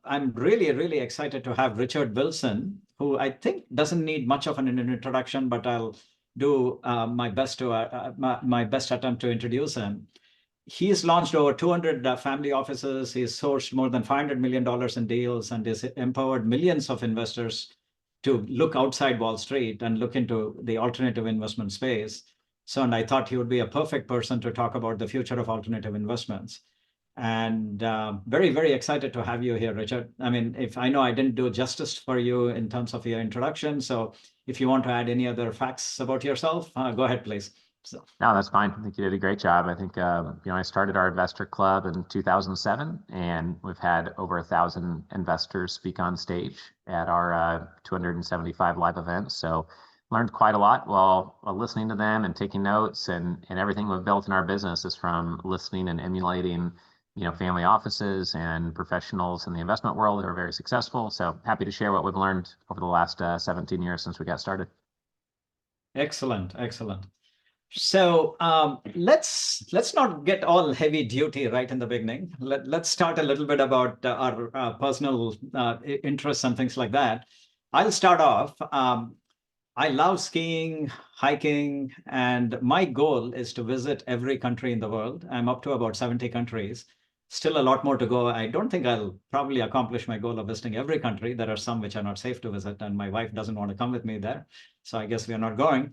I'm really, really excited to have Richard Wilson, who I think doesn't need much of an introduction, but I'll do my best attempt to introduce him. He's launched over 200 family offices. He's sourced more than $500 million in deals and has empowered millions of investors to look outside Wall Street and look into the alternative investment space. So, and I thought he would be a perfect person to talk about the future of alternative investments. And very, very excited to have you here, Richard. I mean, if I know I didn't do justice for you in terms of your introduction, so if you want to add any other facts about yourself, go ahead, please. So. No, that's fine. I think you did a great job. I think, I started our investor club in 2007, and we've had over 1,000 investors speak on stage at our 275 live events. So learned quite a lot while listening to them and taking notes, and everything we've built in our business is from listening and emulating family offices and professionals in the investment world that are very successful. So happy to share what we've learned over the last 17 years since we got started. Excellent, excellent. So let's not get all heavy duty right in the beginning. Let's start a little bit about our personal interests and things like that. I'll start off. I love skiing, hiking, and my goal is to visit every country in the world. I'm up to about 70 countries. Still a lot more to go. I don't think I'll probably accomplish my goal of visiting every country. There are some which are not safe to visit, and my wife doesn't want to come with me there. So I guess we are not going.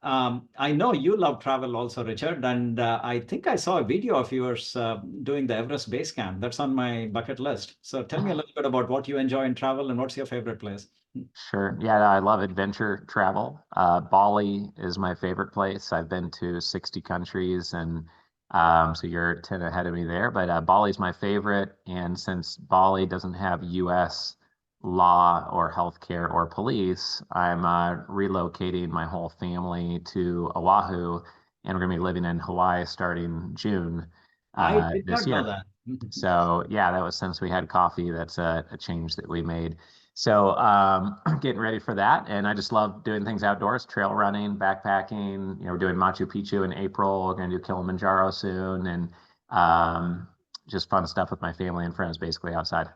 I know you love travel also, Richard, and I think I saw a video of yours doing the Everest Base Camp. That's on my bucket list. So tell me a little bit about what you enjoy in travel and what's your favorite place. Sure. Yeah, I love adventure travel. Bali is my favorite place. I've been to 60 countries, and so you're 10 ahead of me there. But Bali is my favorite. And since Bali doesn't have U.S. law or healthcare or police, I'm relocating my whole family to Oahu, and we're going to be living in Hawaii starting June this year. That. So yeah, that was since we had coffee. That's a change that we made. So getting ready for that, and I just love doing things outdoors, trail running, backpacking. We're doing Machu Picchu in April. We're going to do Kilimanjaro soon, and just fun stuff with my family and friends, basically outside.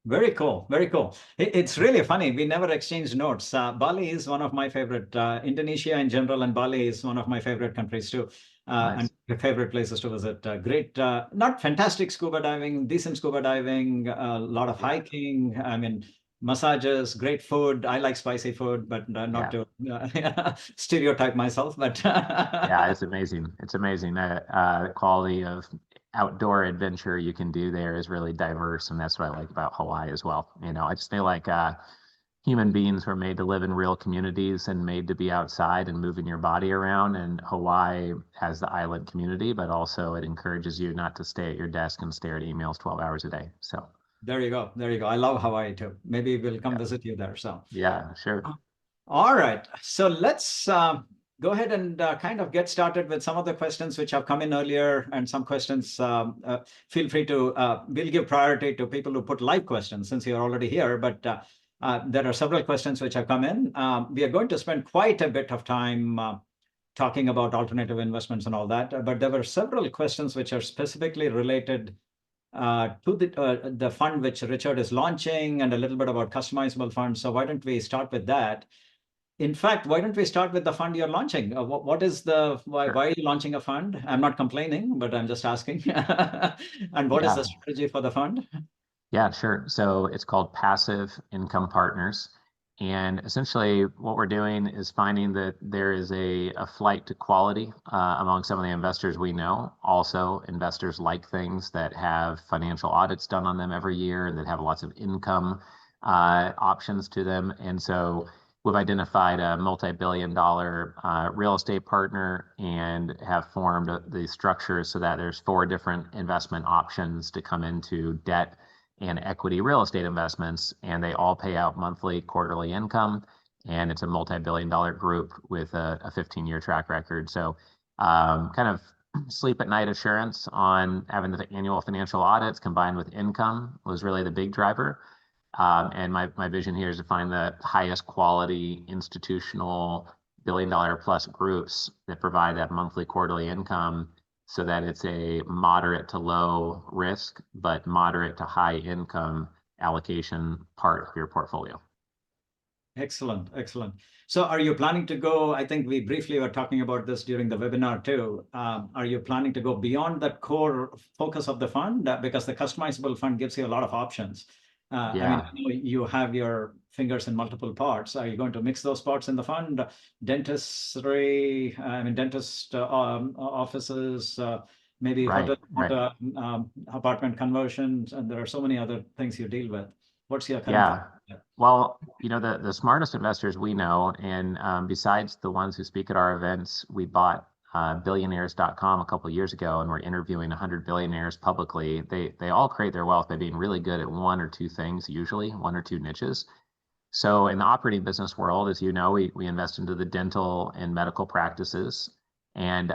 Very cool. Very cool. It's really funny. We never exchanged notes. Bali is one of my favorite, Indonesia in general, and Bali is one of my favorite countries too. Nice. And favorite places to visit. Great, not fantastic scuba diving, decent scuba diving, a lot of hiking. I mean, massages, great food. I like spicy food, but not to stereotype myself. But yeah, it's amazing. It's amazing. The quality of outdoor adventure you can do there is really diverse, and that's what I like about Hawaii as well. I just feel like human beings were made to live in real communities and made to be outside and moving your body around. And Hawaii has the island community, but also it encourages you not to stay at your desk and stare at emails 12 hours a day. So there you go. There you go. I love Hawaii too. Maybe we'll come visit you there. So yeah, sure. All right. So let's go ahead and kind of get started with some of the questions which have come in earlier, and some questions. Feel free to, we'll give priority to people who put live questions since you're already here, but there are several questions which have come in. We are going to spend quite a bit of time talking about alternative investments and all that, but there were several questions which are specifically related to the fund which Richard is launching, and a little bit about customizable funds. So why don't we start with that? In fact, why don't we start with the fund you're launching? What is why are you launching a fund? I'm not complaining, but I'm just asking. And what is the strategy for the fund? Yeah, sure. So it's called Passive Income Partners. And essentially what we're doing is finding that there is a flight to quality among some of the investors we know. Also, investors like things that have financial audits done on them every year, that have lots of income options to them. And so we've identified a multi-billion-dollar real estate partner and have formed the structure so that there's 4 different investment options to come into debt and equity real estate investments, and they all pay out monthly, quarterly income, and it's a multi-billion-dollar group with a 15-year track record. So kind of sleep at night assurance on having the annual financial audits combined with income was really the big driver. And my vision here is to find the highest quality institutional $1 billion+ groups that provide that monthly, quarterly income so that it's a moderate to low risk, but moderate to high income allocation part of your portfolio. Excellent, excellent. So are you planning to go, I think we briefly were talking about this during the webinar too. Are you planning to go beyond that core focus of the fund? Because the customizable fund gives you a lot of options. I mean, I know you have your fingers in multiple parts. Are you going to mix those parts in the fund? Dentistry, I mean, dentist offices, maybe Right, hotel, apartment conversions, and there are so many other things you deal with. What's your current? Yeah. Well, the smartest investors we know, and besides the ones who speak at our events, we bought billionaires.com a couple of years ago, and we're interviewing 100 billionaires publicly. They all create their wealth by being really good at one or two things, usually one or two niches. So in the operating business world, as you know, we invest into the dental and medical practices. And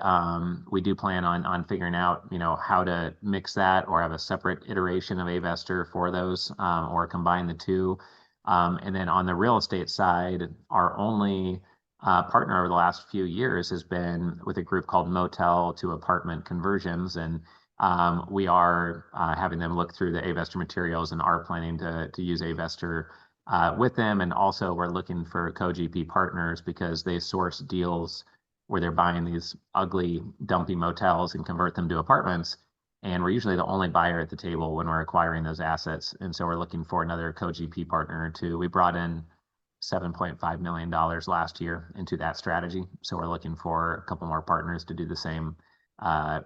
we do plan on figuring out, how to mix that or have a separate iteration of Avestor for those, or combine the two. And then on the real estate side, our only partner over the last few years has been with a group called Motel to Apartment Conversions. And we are having them look through the Avestor materials and are planning to use Avestor with them. And also we're looking for co-GP partners because they source deals where they're buying these ugly, dumpy motels and convert them to apartments. And we're usually the only buyer at the table when we're acquiring those assets. And so we're looking for another co-GP partner too. We brought in $7.5 million last year into that strategy. So we're looking for a couple more partners to do the same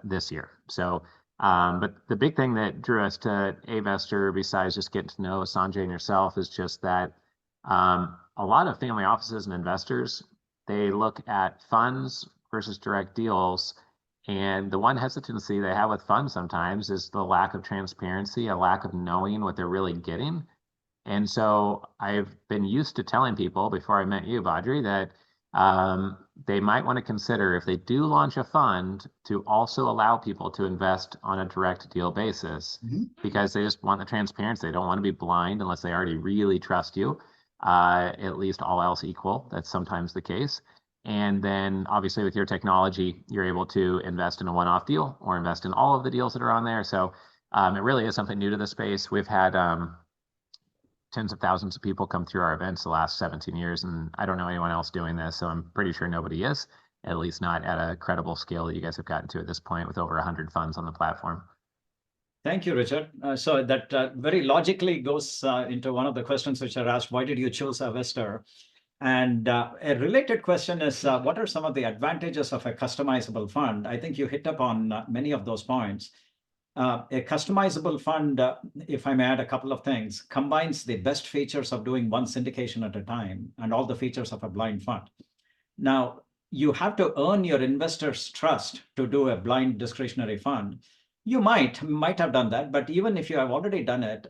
this year. So, but the big thing that drew us to Avestor, besides just getting to know Sanjay and yourself, is just that a lot of family offices and investors, they look at funds versus direct deals. And the one hesitancy they have with funds sometimes is the lack of transparency, a lack of knowing what they're really getting. And so I've been used to telling people before I met you, Badri, that they might want to consider, if they do launch a fund, to also allow people to invest on a direct deal basis, because they just want the transparency. They don't want to be blind unless they already really trust you. At least all else equal, that's sometimes the case. And then obviously with your technology, you're able to invest in a one-off deal or invest in all of the deals that are on there. So it really is something new to the space. We've had tens of thousands of people come through our events the last 17 years, and I don't know anyone else doing this, so I'm pretty sure nobody is, at least not at a credible scale that you guys have gotten to at this point with over 100 funds on the platform. Thank you, Richard. So that very logically goes into one of the questions which are asked: why did you choose Avestor? And a related question is, what are some of the advantages of a customizable fund? I think you hit upon many of those points. A customizable fund, if I may add a couple of things, combines the best features of doing one syndication at a time and all the features of a blind fund. Now, you have to earn your investors' trust to do a blind discretionary fund. You might have done that, but even if you have already done it,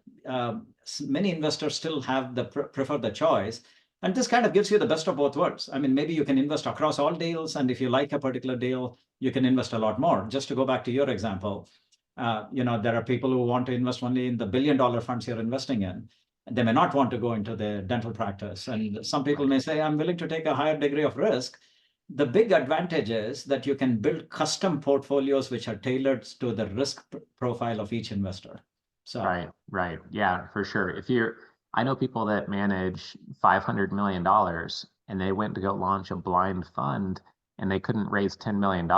many investors still have prefer the choice. And this kind of gives you the best of both worlds. I mean, maybe you can invest across all deals, and if you like a particular deal, you can invest a lot more. Just to go back to your example, there are people who want to invest only in the billion-dollar funds you're investing in. They may not want to go into the dental practice. And some people may say, I'm willing to take a higher degree of risk. The big advantage is that you can build custom portfolios which are tailored to the risk profile of each investor. So Right. Yeah, for sure. I know people that manage $500 million and they went to go launch a blind fund and they couldn't raise $10 million.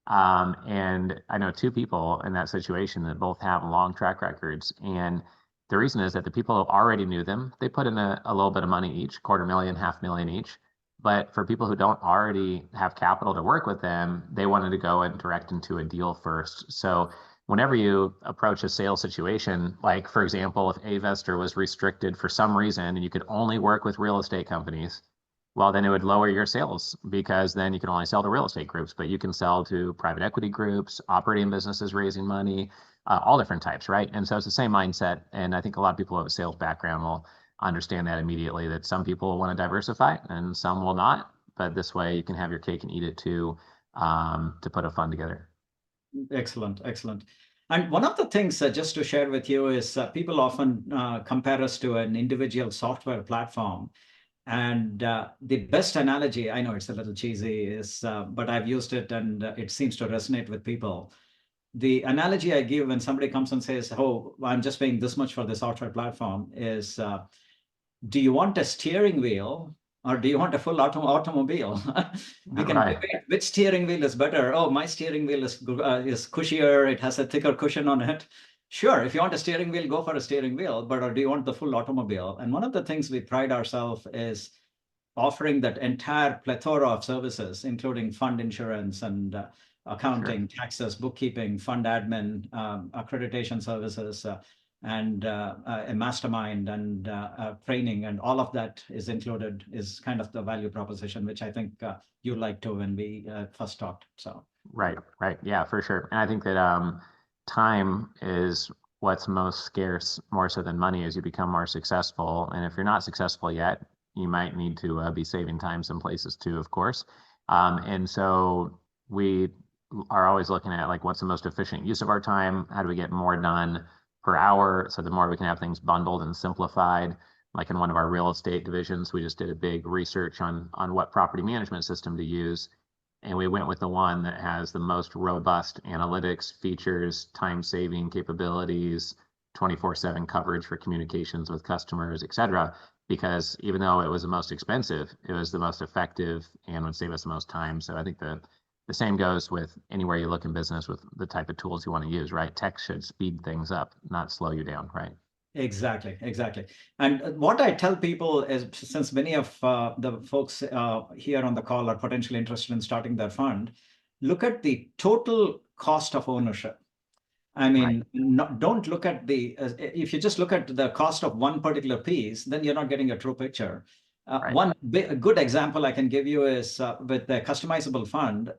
And I know two people in that situation that both have long track records. And the reason is that the people who already knew them, they put in a little bit of money each, $250,000, $500,000 each. But for people who don't already have capital to work with them, they wanted to go and direct into a deal first. So whenever you approach a sales situation, like for example, if Avestor was restricted for some reason and you could only work with real estate companies, well, then it would lower your sales, because then you can only sell to real estate groups, but you can sell to private equity groups, operating businesses raising money, all different types, right? And so it's the same mindset. And I think a lot of people who have a sales background will understand that immediately, that some people will want to diversify and some will not. But this way you can have your cake and eat it too, to put a fund together. Excellent. And one of the things just to share with you is people often compare us to an individual software platform. And the best analogy, I know it's a little cheesy, is but I've used it and it seems to resonate with people. The analogy I give when somebody comes and says, "Oh, I'm just paying this much for this software platform," is do you want a steering wheel or do you want a full automobile? We can Right. debate which steering wheel is better. Oh, my steering wheel is cushier. It has a thicker cushion on it. Sure, if you want a steering wheel, go for a steering wheel. But or do you want the full automobile? And one of the things we pride ourselves is offering that entire plethora of services, including fund insurance and Sure. accounting, taxes, bookkeeping, fund admin, accreditation services, and a mastermind and training, and all of that is included, is kind of the value proposition, which I think you liked too when we first talked. So Right, right. Yeah, for sure. And I think that time is what's most scarce, more so than money, as you become more successful. And if you're not successful yet, you might need to be saving time some places too, of course. And so we are always looking at like what's the most efficient use of our time? How do we get more done per hour? So the more we can have things bundled and simplified. Like in one of our real estate divisions, we just did a big research on what property management system to use, and we went with the one that has the most robust analytics features, time-saving capabilities, 24/7 coverage for communications with customers, et cetera. Because even though it was the most expensive, it was the most effective and would save us the most time. So I think the same goes with anywhere you look in business with the type of tools you want to use, right? Tech should speed things up, not slow you down, right? exactly, exactly. And what I tell people is, since many of the folks here on the call are potentially interested in starting their fund, look at the total cost of ownership. I Right, mean, don't look at if you just look at the cost of one particular piece, then you're not getting a true picture. right, A good example I can give you is with the customizable fund,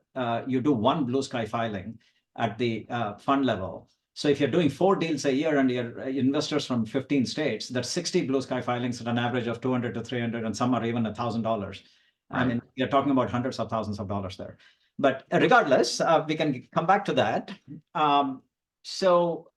you do one blue sky filing at the fund level. So if you're doing 4 deals a year and you're investors from 15 states, that's 60 blue sky filings at an average of 200 to 300, and some are even $1,000. I right. mean, you're talking about hundreds of thousands of dollars there. But regardless, we can come back to that. Um, so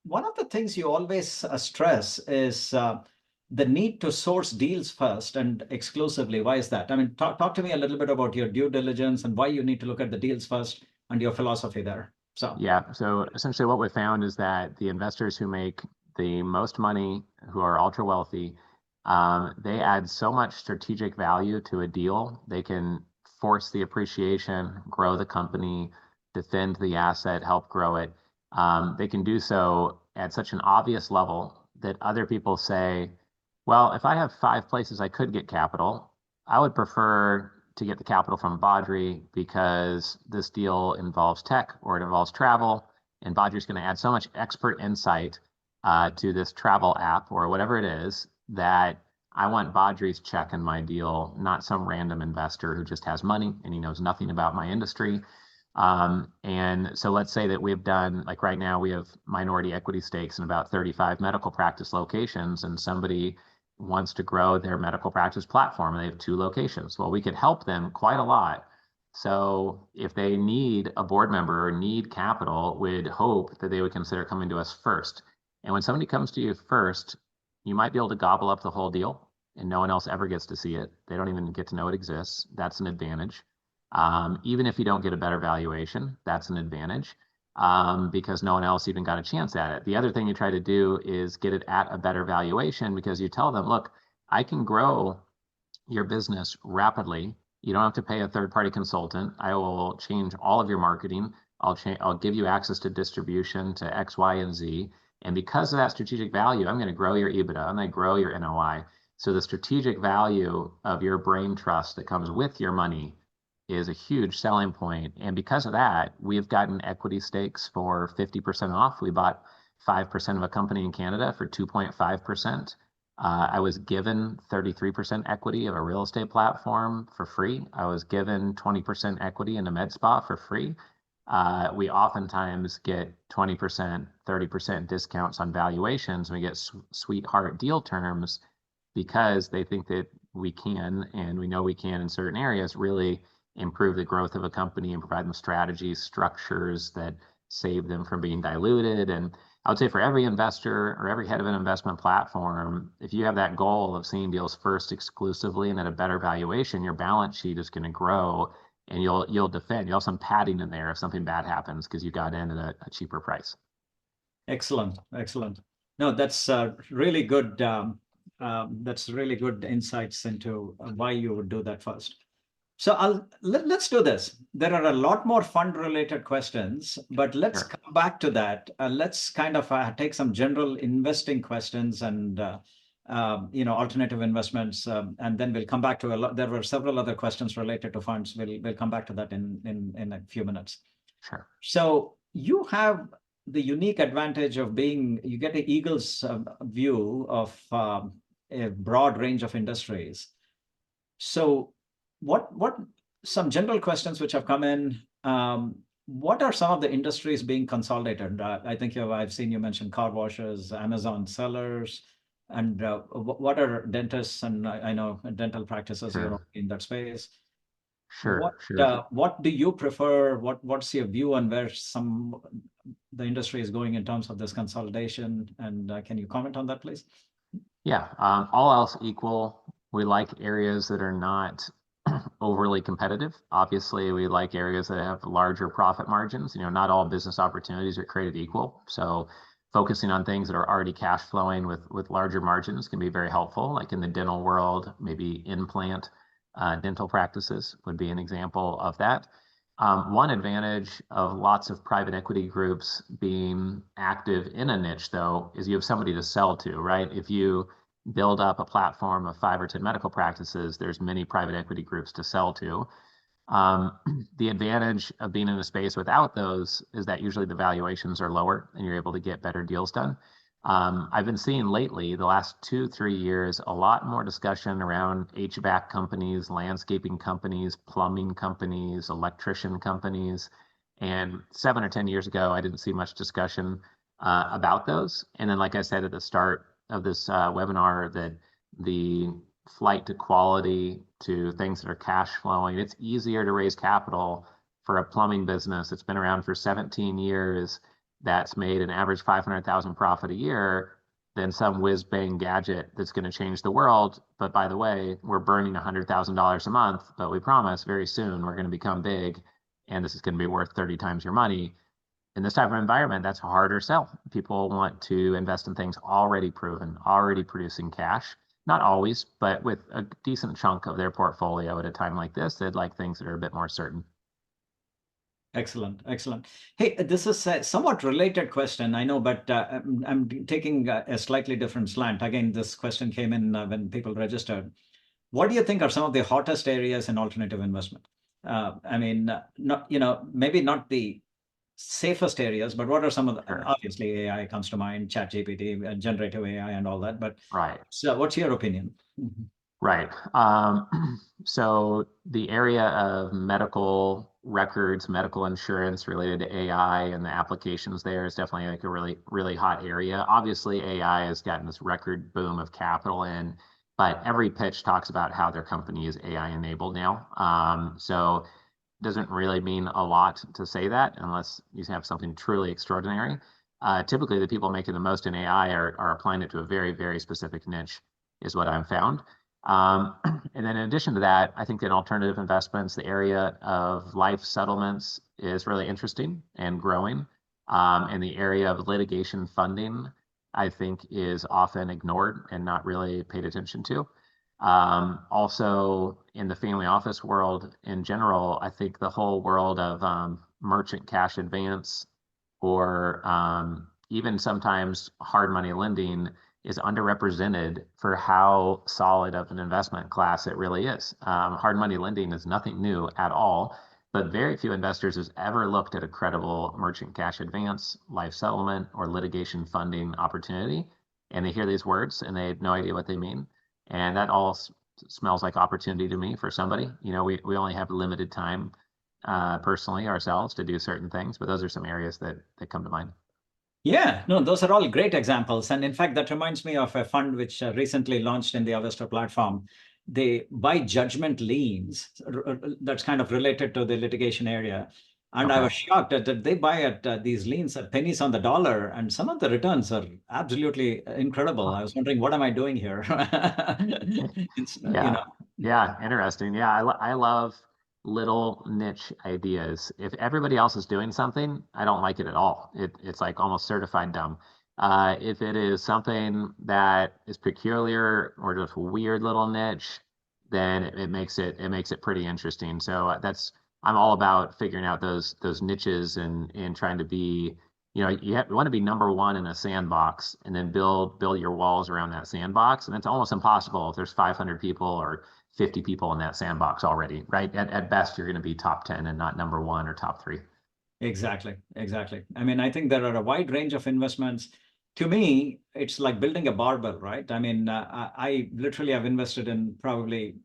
one of the things you always stress is the need to source deals first and exclusively. Why is that? I mean, talk to me a little bit about your due diligence and why you need to look at the deals first and your philosophy there. So, Yeah, so essentially what we found is that the investors who make the most money, who are ultra wealthy, they add so much strategic value to a deal. They can force the appreciation, grow the company, defend the asset, help grow it. They can do so at such an obvious level that other people say, well, if I have 5 places I could get capital, I would prefer to get the capital from Badri because this deal involves tech or it involves travel, and Badri's going to add so much expert insight to this travel app or whatever it is that I want Badri's check in my deal, not some random investor who just has money and he knows nothing about my industry. And so let's say that we've done, like right now, we have minority equity stakes in about 35 medical practice locations, and somebody wants to grow their medical practice platform and they have 2 locations. Well, we could help them quite a lot. So if they need a board member or need capital, we'd hope that they would consider coming to us first. And when somebody comes to you first, you might be able to gobble up the whole deal and no one else ever gets to see it. They don't even get to know it exists. That's an advantage. Even if you don't get a better valuation, that's an advantage because no one else even got a chance at it. The other thing you try to do is get it at a better valuation because you tell them, look, I can grow your business rapidly. You don't have to pay a third-party consultant. I will change all of your marketing. I'll give you access to distribution to X, Y, and Z. And because of that strategic value, I'm going to grow your EBITDA. I'm going to grow your NOI. So the strategic value of your brain trust that comes with your money is a huge selling point. And because of that, we've gotten equity stakes for 50% off. We bought 5% of a company in Canada for 2.5%. I was given 33% equity of a real estate platform for free. I was given 20% equity in a med spa for free. We oftentimes get 20%, 30% discounts on valuations. We get sweetheart deal terms because they think that we can, and we know we can in certain areas, really improve the growth of a company and provide them strategies, structures that save them from being diluted. And I would say for every investor or every head of an investment platform, if you have that goal of seeing deals first exclusively and at a better valuation, your balance sheet is going to grow and you'll defend. You'll have some padding in there if something bad happens because you got in at a cheaper price. Excellent, excellent. No, that's really good. That's really good insights into why you would do that first. So let's do this. There are a lot more fund-related questions, but let's Sure. come back to that. Let's kind of take some general investing questions and alternative investments, and then we'll come back to a lot. There were several other questions related to funds. We'll come back to that in a few minutes. Sure. So you have the unique advantage of you get an eagle's view of a broad range of industries. So what some general questions which have come in, what are some of the industries being consolidated? I think I've seen you mention car washes, Amazon sellers, and what are dentists, and I know dental practices Sure. in that space. Sure. Sure. What do you prefer? What's your view on where the industry is going in terms of this consolidation? And can you comment on that, please? Yeah. All else equal, we like areas that are not overly competitive. Obviously, we like areas that have larger profit margins. Not all business opportunities are created equal. So focusing on things that are already cash flowing with larger margins can be very helpful. Like in the dental world, maybe implant dental practices would be an example of that. One advantage of lots of private equity groups being active in a niche, though, is you have somebody to sell to, right? If you build up a platform of 5 or 10 medical practices, there's many private equity groups to sell to. The advantage of being in a space without those is that usually the valuations are lower and you're able to get better deals done. I've been seeing lately, the last 2-3 years, a lot more discussion around HVAC companies, landscaping companies, plumbing companies, electrician companies. And 7 or 10 years ago, I didn't see much discussion about those. And then, like I said at the start of this webinar, that the flight to quality, to things that are cash flowing, it's easier to raise capital for a plumbing business that's been around for 17 years, that's made an average 500,000 profit a year, than some whiz bang gadget that's going to change the world. But by the way, we're burning $100,000 a month, but we promise very soon we're going to become big and this is going to be worth 30 times your money. In this type of environment, that's a harder sell. People want to invest in things already proven, already producing cash. Not always, but with a decent chunk of their portfolio at a time like this, they'd like things that are a bit more certain. Excellent, excellent. Hey, this is a somewhat related question, I know, but I'm taking a slightly different slant. Again, this question came in when people registered. What do you think are some of the hottest areas in alternative investment? I mean, maybe not the safest areas, but what are some of the, Sure. Obviously AI comes to mind, ChatGPT, generative AI and all that, but Right. So what's your opinion? Right. So the area of medical records, medical insurance related to AI and the applications there is definitely like a really, really hot area. Obviously, AI has gotten this record boom of capital in, but every pitch talks about how their company is AI enabled now. So it doesn't really mean a lot to say that unless you have something truly extraordinary. Typically, the people making the most in AI are applying it to a very, very specific niche, is what I've found. And then in addition to that, I think in alternative investments, the area of life settlements is really interesting and growing. And the area of litigation funding, I think, is often ignored and not really paid attention to. Also, in the family office world in general, I think the whole world of merchant cash advance or even sometimes hard money lending is underrepresented for how solid of an investment class it really is. Hard money lending is nothing new at all, but very few investors has ever looked at a credible merchant cash advance, life settlement, or litigation funding opportunity. And they hear these words and they have no idea what they mean. And that all smells like opportunity to me for somebody. We only have limited time personally ourselves to do certain things, but those are some areas that come to mind. Yeah, no, those are all great examples. And in fact, that reminds me of a fund which recently launched in the Avestor platform. They buy judgment liens that's kind of related to the litigation area. And I Okay. was shocked that they buy at these leans at pennies on the dollar, and some of the returns are absolutely incredible. I was wondering, what am I doing here? It's, you Yeah. know, Yeah. Interesting. Yeah. I love little niche ideas. If everybody else is doing something, I don't like it at all. It's like almost certified dumb. If it is something that is peculiar or just a weird little niche, then it makes it pretty interesting. So I'm all about figuring out those niches and trying to be, you want to be number one in a sandbox and then build your walls around that sandbox. And it's almost impossible if there's 500 people or 50 people in that sandbox already, right? At best, you're going to be top 10 and not number one or top three. exactly, exactly. I mean, I think there are a wide range of investments. To me, it's like building a barbell, right? I mean, I literally have invested in probably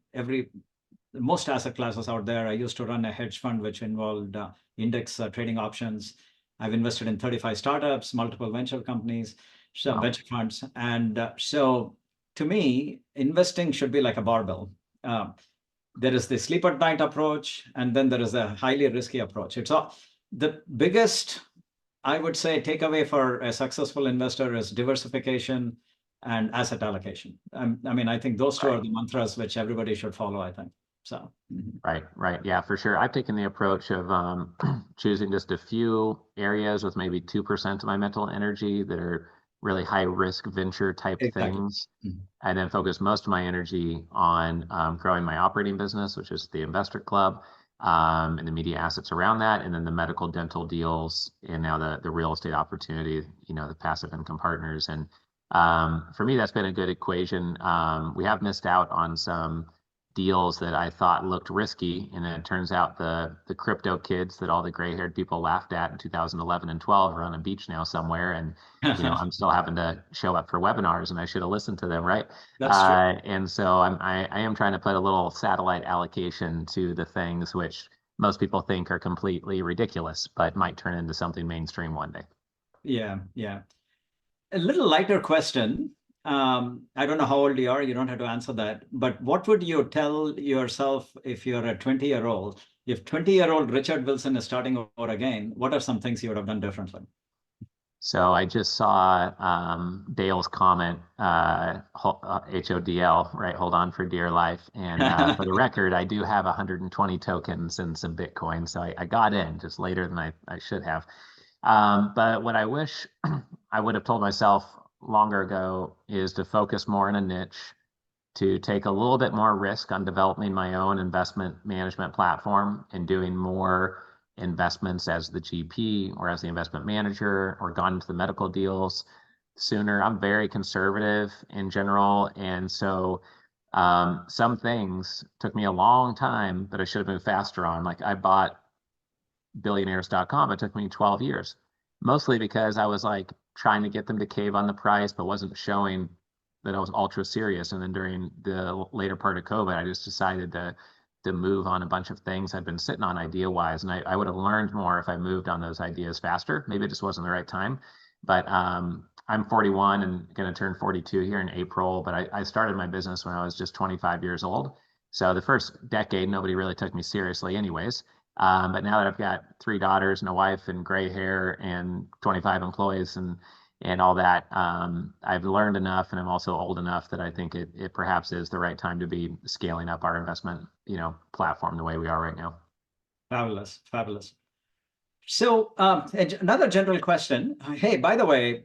most asset classes out there. I used to run a hedge fund which involved index trading options. I've invested in 35 startups, multiple venture companies, so Wow. venture funds. And so to me, investing should be like a barbell. Uh, there is the sleep at night approach, and then there is a highly risky approach. It's all the biggest, I would say, takeaway for a successful investor is diversification and asset allocation. I mean, I think those two Right. are the mantras which everybody should follow, I think. So, mhm. Right, right. Yeah, for sure. I've taken the approach of choosing just a few areas with maybe 2% of my mental energy that are really high risk venture type Exactly. things, Mhm. and then focus most of my energy on growing my operating business, which is the Investor Club, and the media assets around that, and then the medical dental deals, and now the real estate opportunity, the passive income partners. And for me, that's been a good equation. We have missed out on some deals that I thought looked risky, and then it turns out the crypto kids that all the gray-haired people laughed at in 2011 and 12 are on a beach now somewhere, and I'm still having to show up for webinars, and I should have listened to them, right? That's true. And so I am trying to put a little satellite allocation to the things which most people think are completely ridiculous, but might turn into something mainstream one day. Yeah, yeah. A little lighter question. I don't know how old you are. You don't have to answer that. But what would you tell yourself if you're a 20-year-old? If 20-year-old Richard Wilson is starting over again, what are some things you would have done differently? So I just saw Dale's comment, HODL, right? Hold on for dear life. And for the record, I do have 120 tokens and some Bitcoin. So I got in just later than I should have. But what I wish I would have told myself longer ago is to focus more in a niche, to take a little bit more risk on developing my own investment management platform and doing more investments as the GP or as the investment manager or gone into the medical deals sooner. I'm very conservative in general. And so some things took me a long time that I should have been faster on. Like I bought billionaires.com. It took me 12 years, mostly because I was like trying to get them to cave on the price, but wasn't showing that I was ultra serious. And then during the later part of COVID, I just decided to move on a bunch of things I'd been sitting on idea wise. And I would have learned more if I moved on those ideas faster. Maybe it just wasn't the right time. But I'm 41 and going to turn 42 here in April. But I started my business when I was just 25 years old. So the first decade, nobody really took me seriously, anyways. But now that I've got three daughters and a wife and gray hair and 25 employees and all that, I've learned enough, and I'm also old enough that I think it perhaps is the right time to be scaling up our investment, platform the way we are right now. Fabulous, fabulous. So, another general question. Hey, by the way,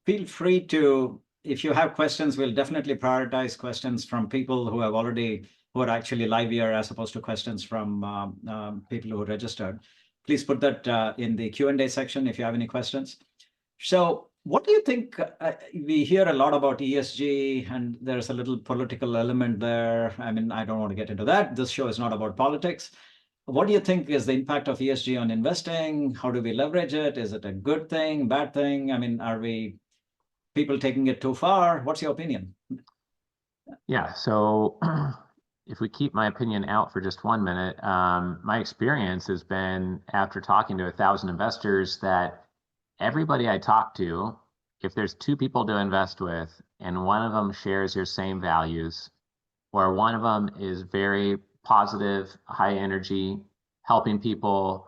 feel free to, if you have questions, we'll definitely prioritize questions from people who are actually live here as opposed to questions from people who registered. Please put that in the Q&A section if you have any questions. So, what do you think? We hear a lot about ESG, and there's a little political element there. I mean, I don't want to get into that. This show is not about politics. What do you think is the impact of ESG on investing? How do we leverage it? Is it a good thing, bad thing? I mean, are we people taking it too far? What's your opinion? Yeah. So if we keep my opinion out for just 1 minute, my experience has been after talking to 1,000 investors that everybody I talk to, if there's two people to invest with and one of them shares your same values, or one of them is very positive, high energy, helping people,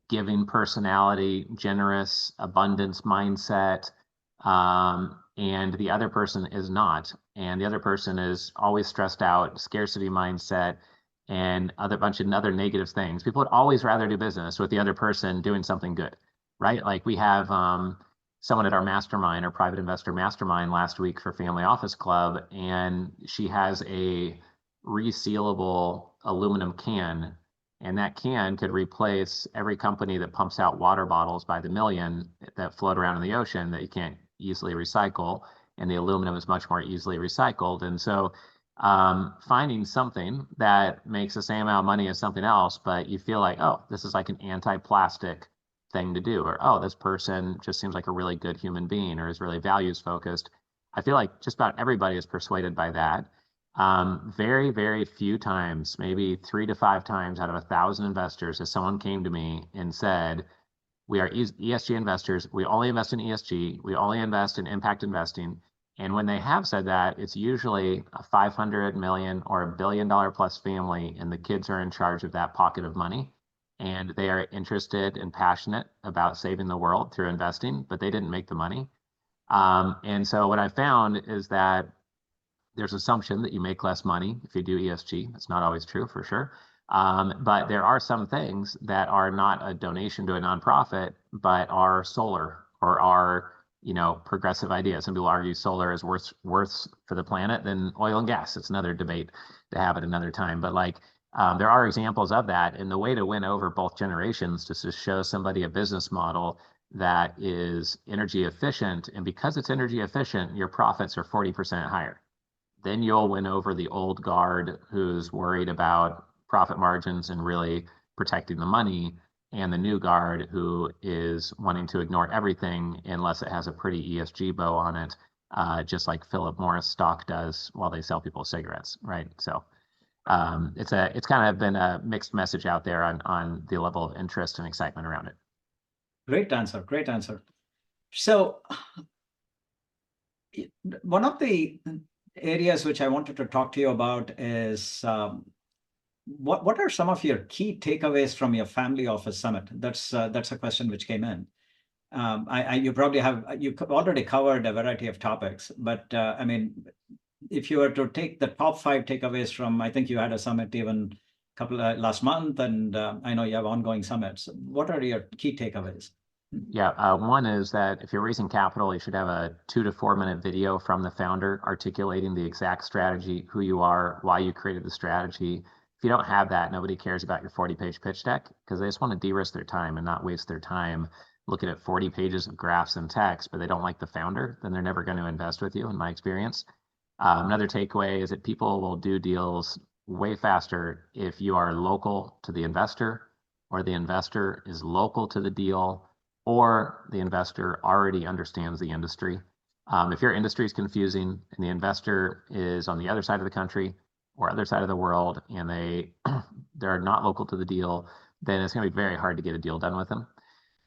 giving personality, generous, abundance mindset, and the other person is not. And the other person is always stressed out, scarcity mindset, and other bunch of other negative things. People would always rather do business with the other person doing something good, right? Like we have someone at our mastermind, our private investor mastermind last week for Family Office Club, and she has a resealable aluminum can, and that can could replace every company that pumps out water bottles by the million that float around in the ocean that you can't easily recycle, and the aluminum is much more easily recycled. And so finding something that makes the same amount of money as something else, but you feel like, oh, this is like an anti-plastic thing to do, or oh, this person just seems like a really good human being or is really values focused. I feel like just about everybody is persuaded by that. Very, very few times, maybe 3 to 5 times out of 1,000 investors, as someone came to me and said, we are ESG investors. We only invest in ESG. We only invest in impact investing. And when they have said that, it's usually a 500 million or $1 billion plus family, and the kids are in charge of that pocket of money. And they are interested and passionate about saving the world through investing, but they didn't make the money. And so what I found is that there's assumption that you make less money if you do ESG. It's not always true, for sure. But there are some things that are not a donation to a nonprofit, but are solar or are, progressive ideas. Some people argue solar is worse for the planet than oil and gas. It's another debate to have at another time. But there are examples of that. And the way to win over both generations is to show somebody a business model that is energy efficient. And because it's energy efficient, your profits are 40% higher. Then you'll win over the old guard who's worried about profit margins and really protecting the money, and the new guard who is wanting to ignore everything unless it has a pretty ESG bow on it, just like Philip Morris stock does while they sell people cigarettes, right? So it's kind of been a mixed message out there on the level of interest and excitement around it. Great answer. Great answer. So one of the areas which I wanted to talk to you about is what are some of your key takeaways from your family office summit? That's a question which came in. You probably you already covered a variety of topics, but I mean, if you were to take the top 5 takeaways from, I think you had a summit even last month, and I know you have ongoing summits. What are your key takeaways? Yeah, one is that if you're raising capital, you should have a 2 to 4 minute video from the founder articulating the exact strategy, who you are, why you created the strategy. If you don't have that, nobody cares about your 40-page pitch deck because they just want to de-risk their time and not waste their time looking at 40 pages of graphs and text, but they don't like the founder, then they're never going to invest with you, in my experience. Another takeaway is that people will do deals way faster if you are local to the investor, or the investor is local to the deal, or the investor already understands the industry. If your industry is confusing and the investor is on the other side of the country or other side of the world and they're not local to the deal, then it's going to be very hard to get a deal done with them.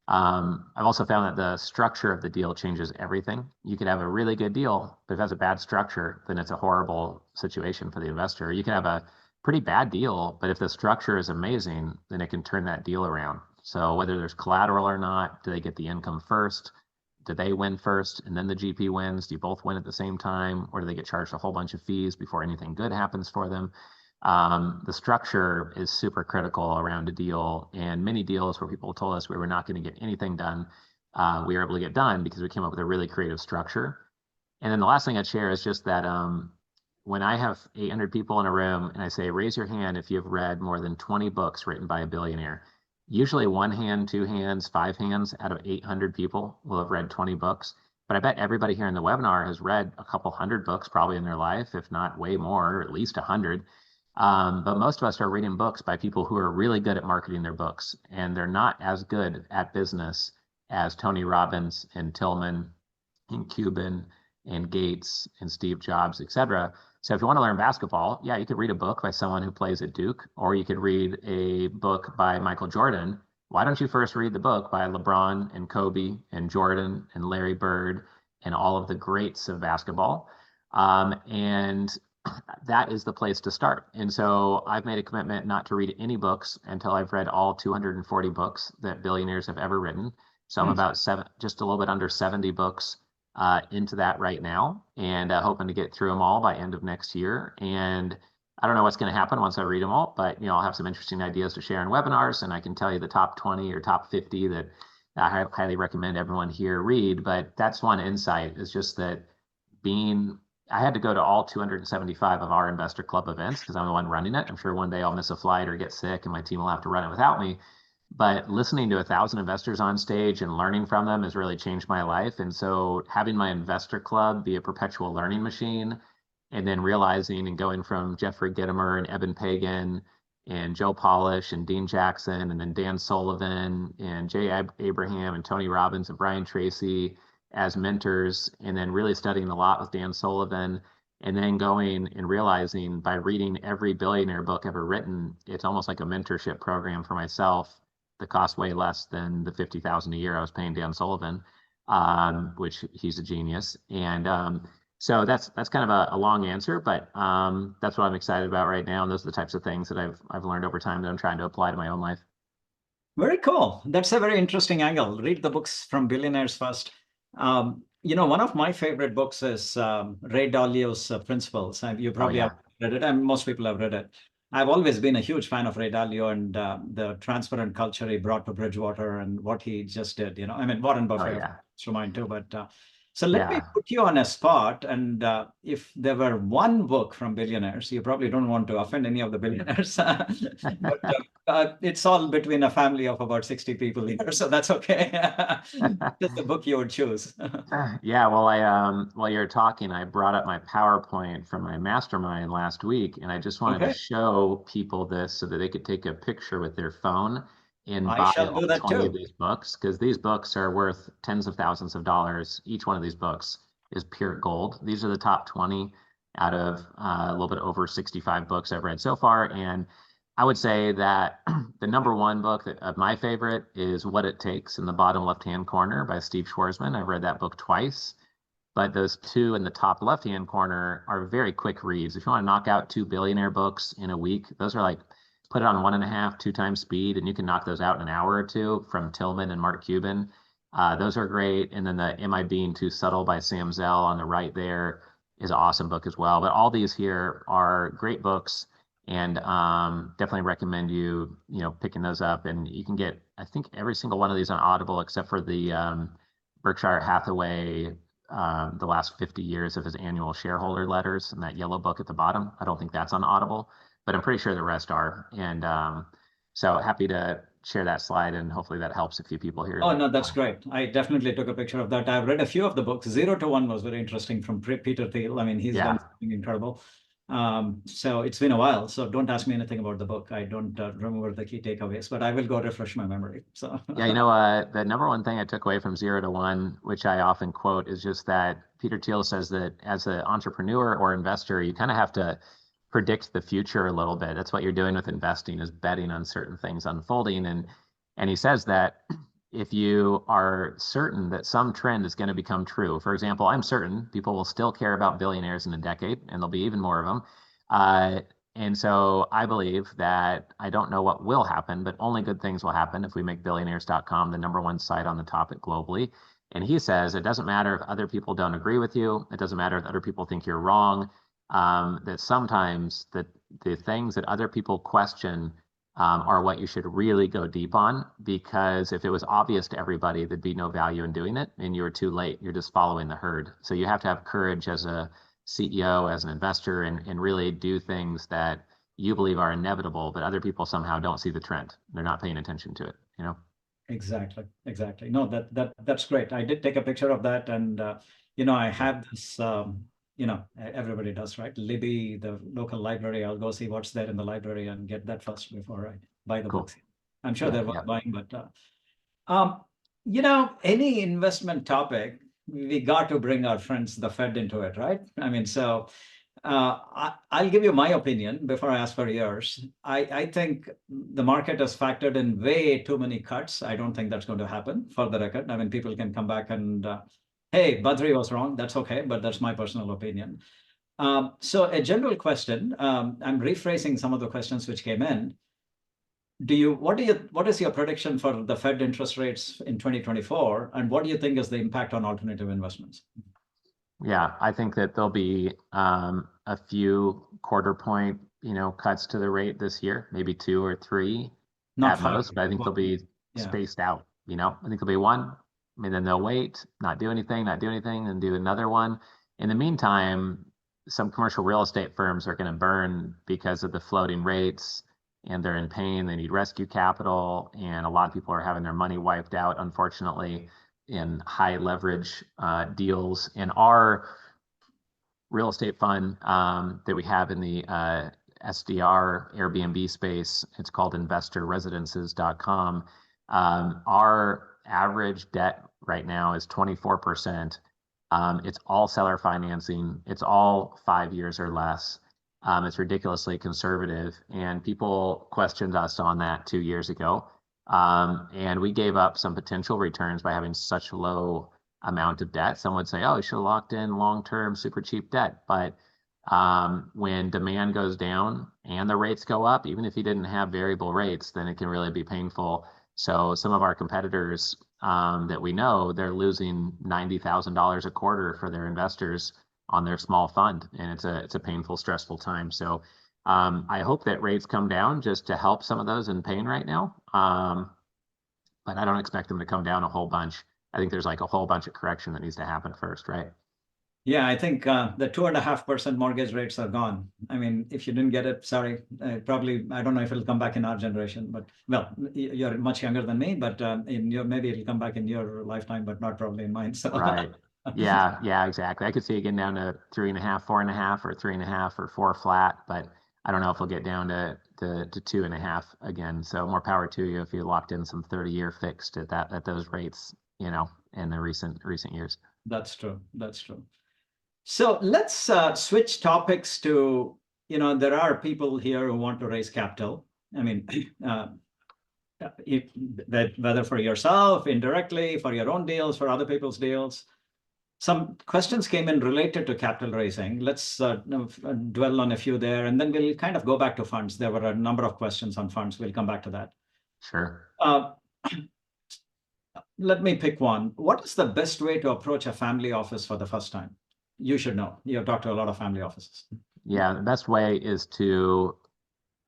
I've also found that the structure of the deal changes everything. You could have a really good deal, but if it has a bad structure, then it's a horrible situation for the investor. You can have a pretty bad deal, but if the structure is amazing, then it can turn that deal around. So whether there's collateral or not, do they get the income first? Do they win first and then the GP wins? Do you both win at the same time? Or do they get charged a whole bunch of fees before anything good happens for them? The structure is super critical around a deal, and many deals where people told us we were not going to get anything done, we were able to get done because we came up with a really creative structure. And then the last thing I'd share is just that when I have 800 people in a room and I say, raise your hand if you've read more than 20 books written by a billionaire, usually 1 hand, 2 hands, 5 hands out of 800 people will have read 20 books. But I bet everybody here in the webinar has read a couple hundred books probably in their life, if not way more, or at least 100. But most of us are reading books by people who are really good at marketing their books, and they're not as good at business as Tony Robbins and Tillman and Cuban and Gates and Steve Jobs, etc. So if you want to learn basketball, yeah, you could read a book by someone who plays at Duke, or you could read a book by Michael Jordan. Why don't you first read the book by LeBron and Kobe and Jordan and Larry Bird and all of the greats of basketball? And that is the place to start. And so I've made a commitment not to read any books until I've read all 240 books that billionaires have ever written. So I'm about just a little bit under 70 books into that right now, and hoping to get through them all by end of next year. And I don't know what's going to happen once I read them all, but I'll have some interesting ideas to share in webinars, and I can tell you the top 20 or top 50 that I highly recommend everyone here read. But that's one insight, is just that I had to go to all 275 of our investor club events because I'm the one running it. I'm sure one day I'll miss a flight or get sick and my team will have to run it without me. But listening to 1,000 investors on stage and learning from them has really changed my life. And so having my investor club be a perpetual learning machine, and then realizing and going from Jeffrey Gitomer and Eben Pagan and Joe Polish and Dean Jackson and then Dan Sullivan and Jay Abraham and Tony Robbins and Brian Tracy as mentors, and then really studying a lot with Dan Sullivan, and then going and realizing by reading every billionaire book ever written, it's almost like a mentorship program for myself that costs way less than the $50,000 a year I was paying Dan Sullivan, which he's a genius. And so that's kind of a long answer, but that's what I'm excited about right now. And those are the types of things that I've learned over time that I'm trying to apply to my own life. Very cool. That's a very interesting angle. Read the books from billionaires first. One of my favorite books is Ray Dalio's Principles. And you probably have read it, and most people have read it. I've always been a huge fan of Ray Dalio and the transparent culture he brought to Bridgewater and what he just did. Warren Buffett to mine too. But so let me put you on a spot. And if there were one book from billionaires, you probably don't want to offend any of the billionaires, but it's all between a family of about 60 people here, so that's okay. Just the book you would choose. Well, while you're talking, I brought up my PowerPoint from my mastermind last week, and I just wanted to show people this so that they could take a picture with their phone and buy all 20 of these books, because these books are worth tens of thousands of dollars. Each one of these books is pure gold. These are the top 20 out of a little bit over 65 books I've read so far. And I would say that the number one book of my favorite is What It Takes in the bottom left-hand corner by Steve Schwarzman. I've read that book twice. But those two in the top left-hand corner are very quick reads. If you want to knock out 2 billionaire books in a week, those are like, put it on 1.5, 2 times speed, and you can knock those out in an hour or two, from Tillman and Mark Cuban. Those are great. And then the Am I Being Too Subtle by Sam Zell on the right there is an awesome book as well. But all these here are great books, and definitely recommend you picking those up. And you can get, I think, every single one of these on Audible except for the Berkshire Hathaway, the last 50 years of his annual shareholder letters, and that yellow book at the bottom. I don't think that's on Audible, but I'm pretty sure the rest are. And so happy to share that slide, and hopefully that helps a few people here. Oh, no, that's great. I definitely took a picture of that. I've read a few of the books. 0 to 1 was very interesting from Peter Thiel. He's done something incredible. So it's been a while, so don't ask me anything about the book. I don't remember the key takeaways, but I will go refresh my memory. So the number one thing I took away from 0 to 1, which I often quote, is just that Peter Thiel says that as an entrepreneur or investor, you kind of have to predict the future a little bit. That's what you're doing with investing, is betting on certain things unfolding. And he says that if you are certain that some trend is going to become true, for example, I'm certain people will still care about billionaires in a decade, and there'll be even more of them. And so I believe that, I don't know what will happen, but only good things will happen if we make billionaires.com the number one site on the topic globally. And he says it doesn't matter if other people don't agree with you. It doesn't matter if other people think you're wrong. That sometimes the things that other people question are what you should really go deep on, because if it was obvious to everybody, there'd be no value in doing it, and you're too late. You're just following the herd. So you have to have courage as a CEO, as an investor, and really do things that you believe are inevitable, but other people somehow don't see the trend. They're not paying attention to it, Exactly. No, that's great. I did take a picture of that, and I have this. Everybody does, right? Libby, the local library. I'll go see what's there in the library and get that first before I buy the books. I'm sure they're worth buying, but any investment topic, we got to bring our friends, the Fed, into it, right? I'll give you my opinion before I ask for yours. I think the market has factored in way too many cuts. I don't think that's going to happen, for the record. People can come back and, hey, Badri was wrong. That's okay, but that's my personal opinion. So a general question, I'm rephrasing some of the questions which came in. What is your prediction for the Fed interest rates in 2024? And what do you think is the impact on alternative investments? Yeah, I think that there'll be a few quarter point, cuts to the rate this year, maybe 2 or 3 Not at five. most, but I think they'll be Yeah. spaced out, I think there'll be one, then they'll wait, not do anything, and do another one. In the meantime, some commercial real estate firms are going to burn because of the floating rates, and they're in pain. They need rescue capital, and a lot of people are having their money wiped out, unfortunately, in high leverage deals. And our real estate fund that we have in the SDR Airbnb space, it's called investorresidences.com. Our average debt right now is 24%. It's all seller financing. It's all 5 years or less. It's ridiculously conservative, and people questioned us on that 2 years ago. And we gave up some potential returns by having such low amount of debt. Some would say, oh, you should have locked in long-term, super cheap debt. But when demand goes down and the rates go up, even if you didn't have variable rates, then it can really be painful. So some of our competitors that we know, they're losing $90,000 a quarter for their investors on their small fund, and it's a painful, stressful time. So I hope that rates come down just to help some of those in pain right now. But I don't expect them to come down a whole bunch. I think there's like a whole bunch of correction that needs to happen first, right? Yeah, I think the 2.5% mortgage rates are gone. I mean, if you didn't get it, sorry, probably, I don't know if it'll come back in our generation, but well, you're much younger than me, but maybe it'll come back in your lifetime, but not probably in mine. So Right. Yeah, exactly. I could see it getting down to 3.5, 4.5, or 3.5 or 4 flat, but I don't know if we'll get down to 2.5 again. So more power to you if you locked in some 30-year fixed at those rates, in the recent years. That's true. That's true. So let's switch topics to, there are people here who want to raise capital. I mean, whether for yourself, indirectly, for your own deals, for other people's deals. Some questions came in related to capital raising. Let's dwell on a few there, and then we'll kind of go back to funds. There were a number of questions on funds. We'll come back to that. Sure. Let me pick one. What is the best way to approach a family office for the first time? You should know. You've talked to a lot of family offices. Yeah, the best way is to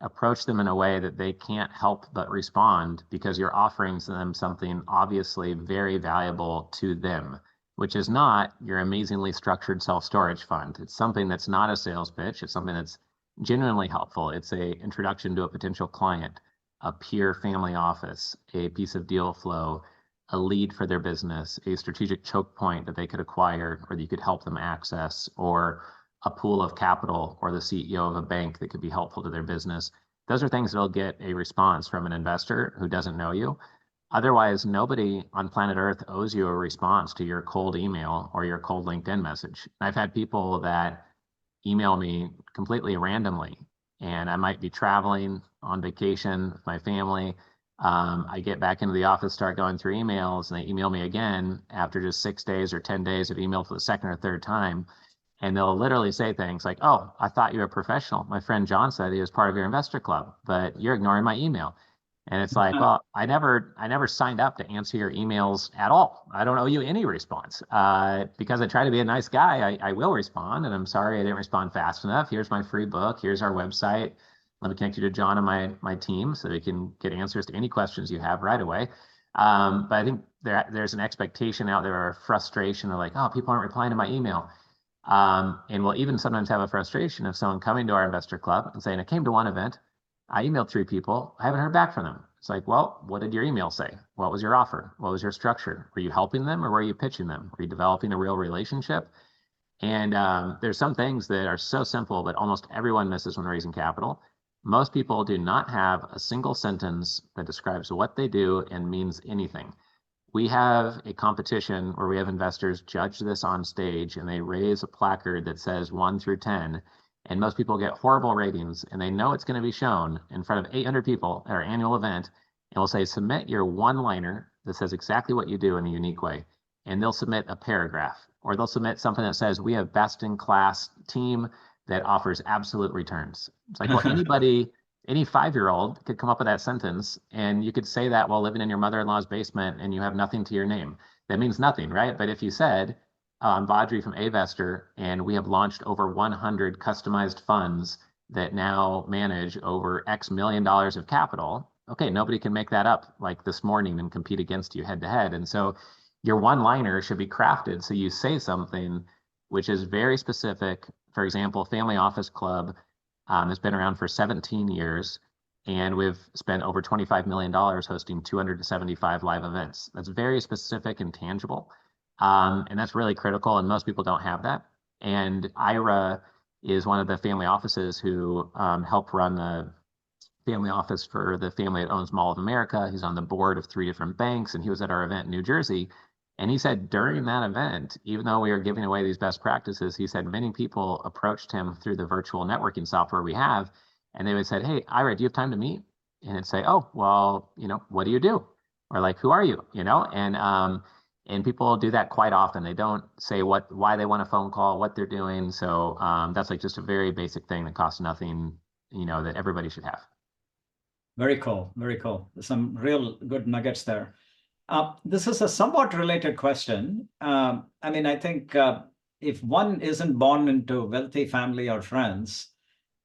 approach them in a way that they can't help but respond, because you're offering them something obviously very valuable to them, which is not your amazingly structured self-storage fund. It's something that's not a sales pitch. It's something that's genuinely helpful. It's a introduction to a potential client, a peer family office, a piece of deal flow, a lead for their business, a strategic choke point that they could acquire or that you could help them access, or a pool of capital, or the CEO of a bank that could be helpful to their business. Those are things that'll get a response from an investor who doesn't know you. Otherwise, nobody on planet Earth owes you a response to your cold email or your cold LinkedIn message. I've had people that email me completely randomly, and I might be traveling on vacation with my family. I get back into the office, start going through emails, and they email me again after just 6 days or 10 days of email for the second or third time. And they'll literally say things like, oh, I thought you were a professional. My friend John said he was part of your investor club, but you're ignoring my email. And it's like, well, I never signed up to answer your emails at all. I don't owe you any response. Because I try to be a nice guy, I will respond. And I'm sorry I didn't respond fast enough. Here's my free book. Here's our website. Let me connect you to John and my team so we can get answers to any questions you have right away. But I think there's an expectation out there, or a frustration, of like, oh, people aren't replying to my email. And we'll even sometimes have a frustration of someone coming to our investor club and saying, I came to one event, I emailed 3 people, I haven't heard back from them. It's like, well, what did your email say? What was your offer? What was your structure? Were you helping them, or were you pitching them? Were you developing a real relationship? And there's some things that are so simple, but almost everyone misses when raising capital. Most people do not have a single sentence that describes what they do and means anything. We have a competition where we have investors judge this on stage, and they raise a placard that says 1 through 10. And most people get horrible ratings, and they know it's going to be shown in front of 800 people at our annual event. And we'll say, submit your one-liner that says exactly what you do in a unique way. and they'll submit a paragraph, or they'll submit something that says, we have best in class team that offers absolute returns. It's like, well, any 5-year-old could come up with that sentence, and you could say that while living in your mother-in-law's basement and you have nothing to your name. That means nothing, right? But if you said, I'm Badri from Avestor, and we have launched over 100 customized funds that now manage over X million dollars of capital, okay, nobody can make that up like this morning and compete against you head to head. And so your one-liner should be crafted so you say something which is very specific. For example, Family Office Club has been around for 17 years, and we've spent over $25 million hosting 275 live events. That's very specific and tangible, and that's really critical, and most people don't have that. And Ira is one of the family offices who help run the family office for the family that owns Mall of America. He's on the board of 3 different banks, and he was at our event in New Jersey. And he said during that event, even though we were giving away these best practices, he said many people approached him through the virtual networking software we have, and they would say, hey, Ira, do you have time to meet? And it'd say, oh, well, what do you do? Or like, who are you? And people do that quite often. They don't say why they want a phone call, what they're doing. So that's like just a very basic thing that costs nothing, that everybody should have. Very cool. Very cool. Some real good nuggets there. This is a somewhat related question. I think if one isn't born into wealthy family or friends,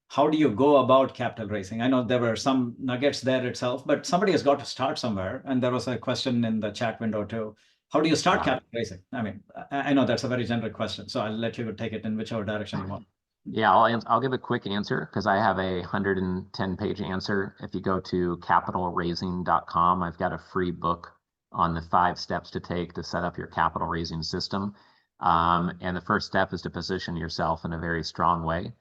how do you go about capital raising? I know there were some nuggets there itself, but somebody has got to start somewhere. And there was a question in the chat window too. How do you start capital raising? I know that's a very generic question, so I'll let you take it in whichever direction you want. Yeah, I'll give a quick answer because I have a 110-page answer. If you go to capitalraising.com, I've got a free book on the 5 steps to take to set up your capital raising system. And the first step is to position yourself in a very strong way.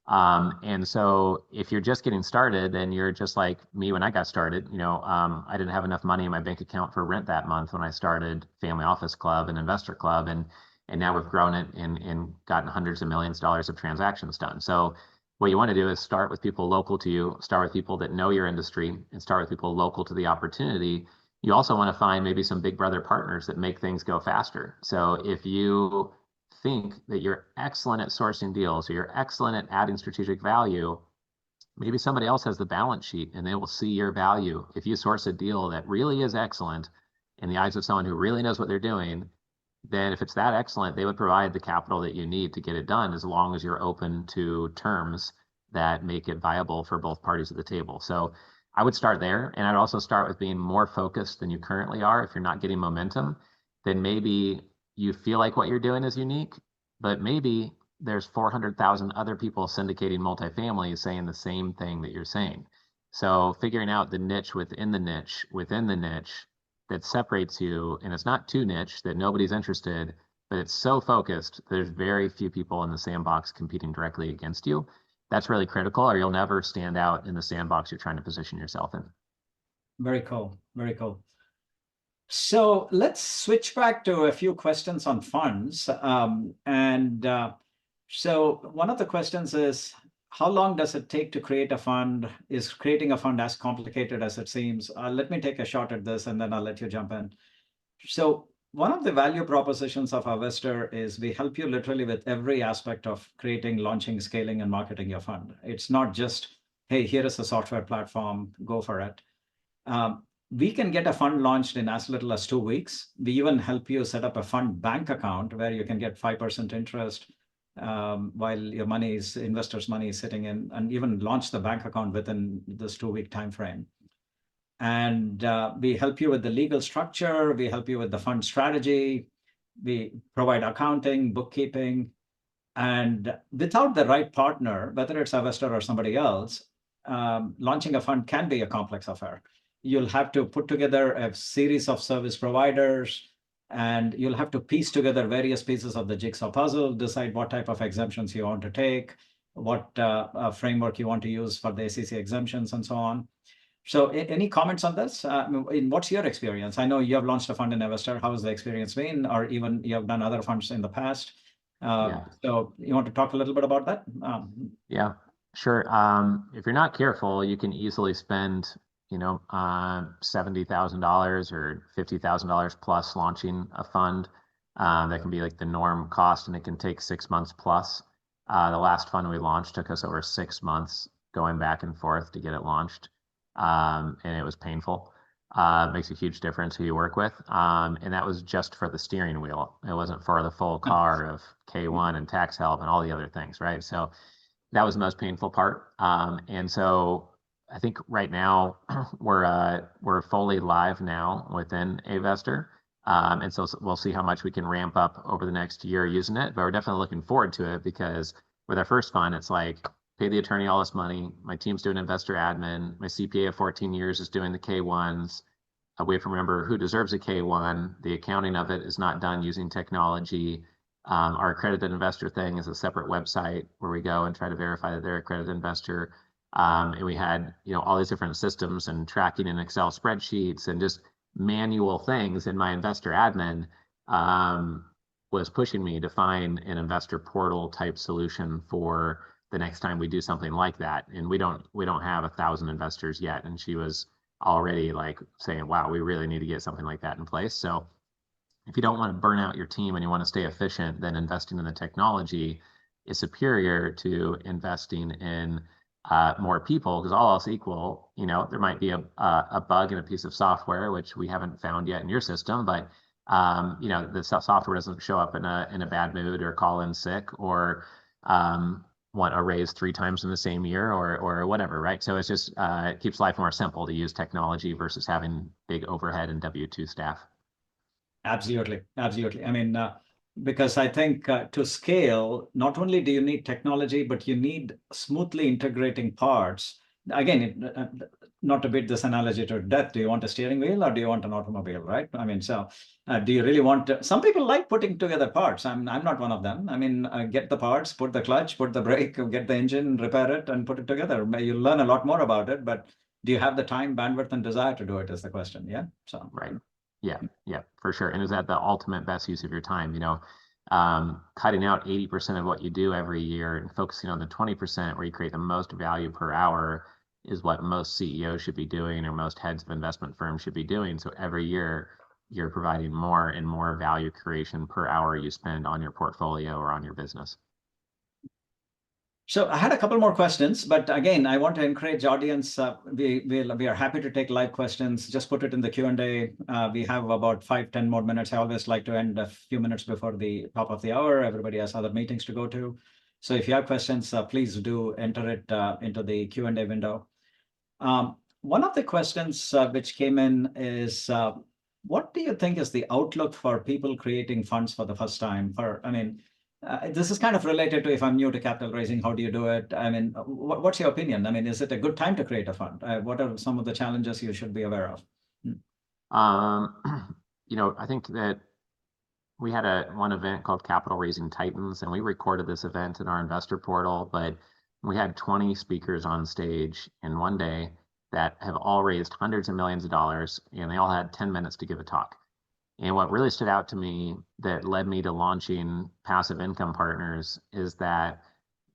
And so if you're just getting started and you're just like me when I got started, I didn't have enough money in my bank account for rent that month when I started Family Office Club and Investor Club. And now we've grown it and gotten hundreds of millions of dollars of transactions done. So what you want to do is start with people local to you, start with people that know your industry, and start with people local to the opportunity. You also want to find maybe some big brother partners that make things go faster. So if you think that you're excellent at sourcing deals or you're excellent at adding strategic value, maybe somebody else has the balance sheet and they will see your value. If you source a deal that really is excellent in the eyes of someone who really knows what they're doing, then if it's that excellent, they would provide the capital that you need to get it done, as long as you're open to terms that make it viable for both parties at the table. So I would start there. And I'd also start with being more focused than you currently are. If you're not getting momentum, then maybe you feel like what you're doing is unique, but maybe there's 400,000 other people syndicating multifamily saying the same thing that you're saying. So figuring out the niche within the niche within the niche that separates you, and it's not too niche that nobody's interested, but it's so focused, there's very few people in the sandbox competing directly against you. That's really critical, or you'll never stand out in the sandbox you're trying to position yourself in. Very cool. Very cool. So let's switch back to a few questions on funds. So one of the questions is, how long does it take to create a fund? Is creating a fund as complicated as it seems? Let me take a shot at this and then I'll let you jump in. So one of the value propositions of Avestor is we help you literally with every aspect of creating, launching, scaling, and marketing your fund. It's not just, hey, here is a software platform, go for it. We can get a fund launched in as little as 2 weeks. We even help you set up a fund bank account where you can get 5% interest while your investors' money is sitting in, and even launch the bank account within this 2-week time frame. And we help you with the legal structure. We help you with the fund strategy. We provide accounting, bookkeeping. And without the right partner, whether it's Avestor or somebody else, launching a fund can be a complex affair. You'll have to put together a series of service providers, and you'll have to piece together various pieces of the jigsaw puzzle, decide what type of exemptions you want to take, what framework you want to use for the SEC exemptions, and so on. So any comments on this? What's your experience? I know you have launched a fund in Avestor. How has the experience been? Or even you have done other funds in the past. So you want to talk a little bit about that? Yeah, sure. If you're not careful, you can easily spend $70,000 or $50,000 plus launching a fund. That can be like the norm cost, and it can take 6 months plus. The last fund we launched took us over 6 months going back and forth to get it launched. And it was painful. Makes a huge difference who you work with. And that was just for the steering wheel. It wasn't for the full car of K1 and tax help and all the other things, right? So that was the most painful part. And so I think right now we're fully live now within Avestor. And so we'll see how much we can ramp up over the next year using it. But we're definitely looking forward to it because with our first fund, it's like pay the attorney all this money. My team's doing investor admin. My CPA of 14 years is doing the K1s. We have to remember who deserves a K1. The accounting of it is not done using technology. Our accredited investor thing is a separate website where we go and try to verify that they're accredited investor. And we had, all these different systems and tracking in Excel spreadsheets and just manual things. And my investor admin was pushing me to find an investor portal type solution for the next time we do something like that. And we don't have 1,000 investors yet. And she was already like saying, wow, we really need to get something like that in place. So if you don't want to burn out your team and you want to stay efficient, then investing in the technology is superior to investing in more people, because all else equal, there might be a bug in a piece of software, which we haven't found yet in your system, but the software doesn't show up in a bad mood or call in sick or want a raise 3 times in the same year or whatever, right? So it's just it keeps life more simple to use technology versus having big overhead and W-2 staff. Absolutely. Absolutely. I mean, because I think to scale, not only do you need technology, but you need smoothly integrating parts. Again, not to beat this analogy to death, do you want a steering wheel or do you want an automobile, right? I mean, so do you really want to, some people like putting together parts. I'm not one of them. I mean, get the parts, put the clutch, put the brake, get the engine, repair it and put it together. You'll learn a lot more about it, but do you have the time, bandwidth, and desire to do it is the question. Yeah. So, right. Yeah, for sure. And is that the ultimate best use of your time? Cutting out 80% of what you do every year and focusing on the 20% where you create the most value per hour is what most CEOs should be doing or most heads of investment firms should be doing. So every year you're providing more and more value creation per hour you spend on your portfolio or on your business. So I had a couple more questions, but again, I want to encourage audience. We are happy to take live questions. Just put it in the Q&A. We have about 5-10 more minutes. I always like to end a few minutes before the top of the hour. Everybody has other meetings to go to. So if you have questions, please do enter it into the Q&A window. One of the questions which came in is, what do you think is the outlook for people creating funds for the first time? This is kind of related to if I'm new to capital raising, how do you do it? I mean, what's your opinion? I mean, is it a good time to create a fund? What are some of the challenges you should be aware of? I think that we had one event called Capital Raising Titans, and we recorded this event in our investor portal, but we had 20 speakers on stage in one day that have all raised hundreds of millions of dollars, and they all had 10 minutes to give a talk. And what really stood out to me that led me to launching Passive Income Partners is that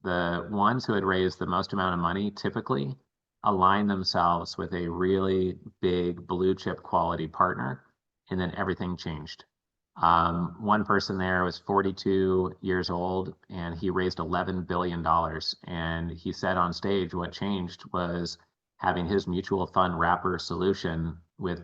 the ones who had raised the most amount of money typically align themselves with a really big blue chip quality partner, and then everything changed. One person there was 42 years old and he raised $11 billion. And he said on stage what changed was having his mutual fund wrapper solution with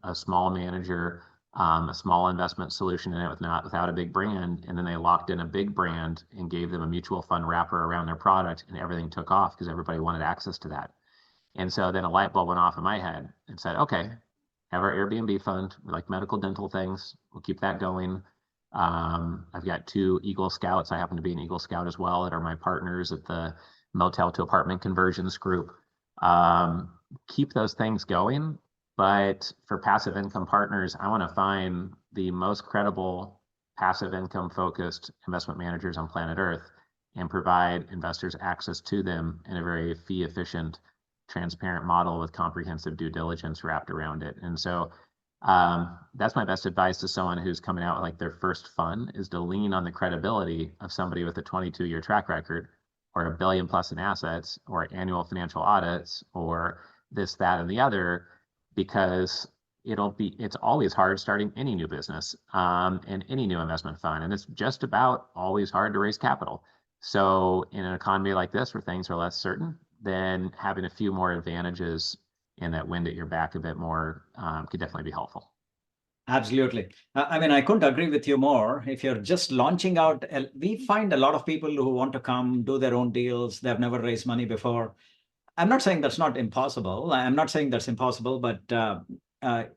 a small manager, a small investment solution in it without a big brand. And then they locked in a big brand and gave them a mutual fund wrapper around their product, and everything took off because everybody wanted access to that. And so then a light bulb went off in my head and said, okay, have our Airbnb fund. We like medical dental things. We'll keep that going. I've got 2 Eagle Scouts. I happen to be an Eagle Scout as well, that are my partners at the motel to apartment conversions group. Keep those things going. But for Passive Income Partners, I want to find the most credible passive income focused investment managers on planet Earth and provide investors access to them in a very fee efficient, transparent model with comprehensive due diligence wrapped around it. And so that's my best advice to someone who's coming out with like their first fund, is to lean on the credibility of somebody with a 22-year track record or $1 billion plus in assets or annual financial audits or this, that, and the other, because it's always hard starting any new business and any new investment fund. And it's just about always hard to raise capital. So in an economy like this where things are less certain, then having a few more advantages and that wind at your back a bit more could definitely be helpful. Absolutely. I mean, I couldn't agree with you more. If you're just launching out, we find a lot of people who want to come do their own deals. They've never raised money before. I'm not saying that's not impossible. I'm not saying that's impossible, but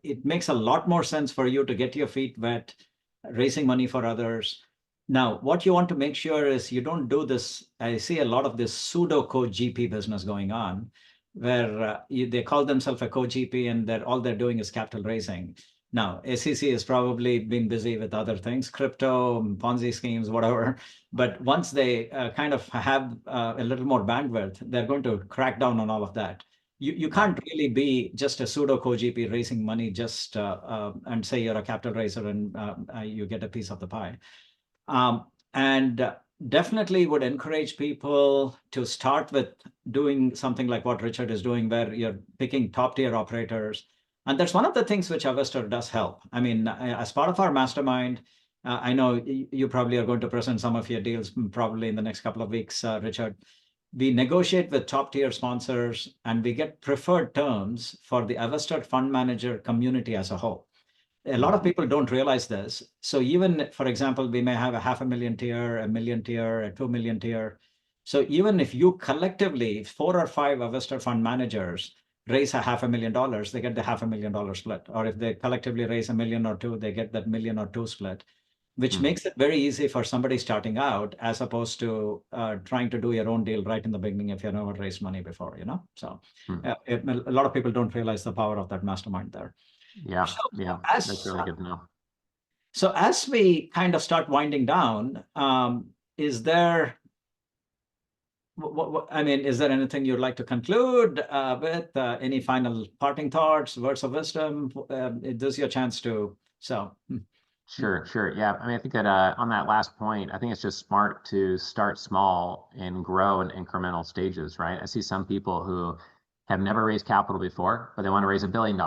it makes a lot more sense for you to get your feet wet, raising money for others. Now, what you want to make sure is you don't do this. I see a lot of this pseudo co-GP business going on, where they call themselves a co-GP and all they're doing is capital raising. Now, SEC has probably been busy with other things, crypto, Ponzi schemes, whatever. But once they kind of have a little more bandwidth, they're going to crack down on all of that. You can't really be just a pseudo co-GP raising money just and say you're a capital raiser and you get a piece of the pie. And definitely would encourage people to start with doing something like what Richard is doing, where you're picking top tier operators. And that's one of the things which Avestor does help. I mean, as part of our mastermind, I know you probably are going to present some of your deals probably in the next couple of weeks, Richard. We negotiate with top tier sponsors and we get preferred terms for the Avestor fund manager community as a whole. A lot of people don't realize this. So even, for example, we may have a $500,000 tier, $1 million tier, a $2 million tier. So even if you collectively, 4 or 5 Avestor fund managers raise a $500,000, they get the $500,000 split. Or if they collectively raise $1 million or $2 million, they get that $1 million or $2 million split, which makes it very easy for somebody starting out, as opposed to trying to do your own deal right in the beginning if you've never raised money before, So a lot of people don't realize the power of that mastermind there. Yeah, that's really good to know. So as we kind of start winding down, is there anything you'd like to conclude with? Any final parting thoughts, words of wisdom? This is your chance to. Sure. Yeah. I mean, I think that on that last point, I think it's just smart to start small and grow in incremental stages, right? I see some people who have never raised capital before, but they want to raise $1 billion.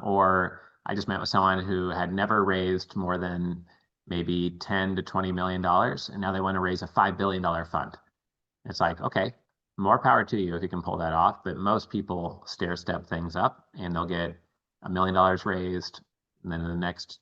Or I just met with someone who had never raised more than maybe $10 to $20 million, and now they want to raise a $5 billion fund. It's like, okay, more power to you if you can pull that off. But most people stair step things up, and they'll get $1 million raised, and then in the next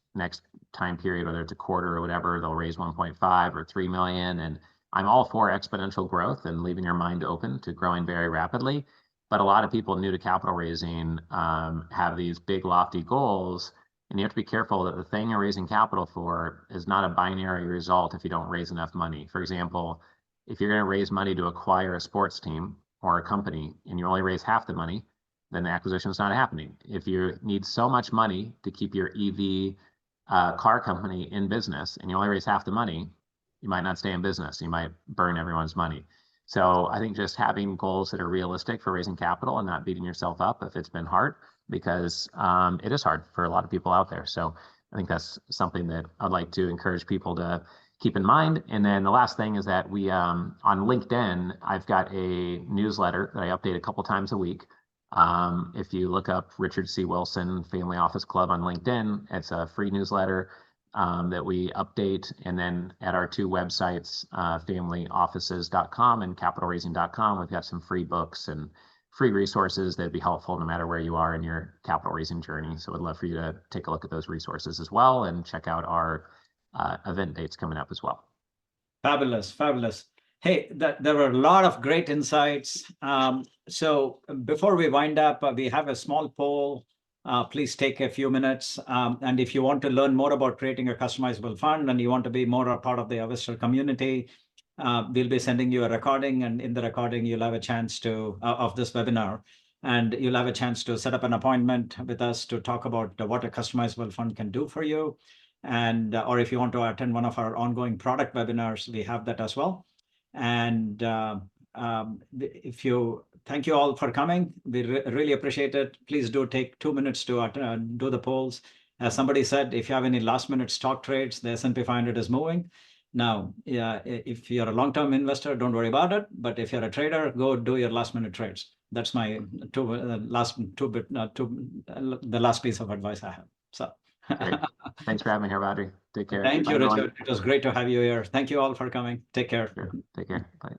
time period, whether it's a quarter or whatever, they'll raise 1.5 or 3 million. And I'm all for exponential growth and leaving your mind open to growing very rapidly. But a lot of people new to capital raising have these big lofty goals, and you have to be careful that the thing you're raising capital for is not a binary result if you don't raise enough money. For example, if you're going to raise money to acquire a sports team or a company and you only raise half the money, then the acquisition is not happening. If you need so much money to keep your EV car company in business and you only raise half the money, you might not stay in business. You might burn everyone's money. So I think just having goals that are realistic for raising capital and not beating yourself up if it's been hard, because it is hard for a lot of people out there. So I think that's something that I'd like to encourage people to keep in mind. And then the last thing is that we on LinkedIn, I've got a newsletter that I update a couple times a week. If you look up Richard C. Wilson Family Office Club on LinkedIn, it's a free newsletter that we update. And then at our 2 websites, familyoffices.com and capitalraising.com, we've got some free books and free resources that'd be helpful no matter where you are in your capital raising journey. So I'd love for you to take a look at those resources as well and check out our event dates coming up as well. Fabulous. Hey, there were a lot of great insights. So before we wind up, we have a small poll. Please take a few minutes. And if you want to learn more about creating a customizable fund and you want to be more a part of the Avestor community, we'll be sending you a recording. And in the recording, you'll have a chance to of this webinar. And you'll have a chance to set up an appointment with us to talk about what a customizable fund can do for you. And or if you want to attend one of our ongoing product webinars, we have that as well. And thank you all for coming. We really appreciate it. Please do take 2 minutes to do the polls. As somebody said, if you have any last minute stock trades, the S&P 500 is moving. Now, yeah, if you're a long-term investor, don't worry about it. But if you're a trader, go do your last-minute trades. That's my the last piece of advice I have. So, Great. Thanks for having me here, Badri. Take care. thank Bye, you, everyone. Richard. It was great to have you here. Thank you all for coming. Take care. Sure. Take care. Bye.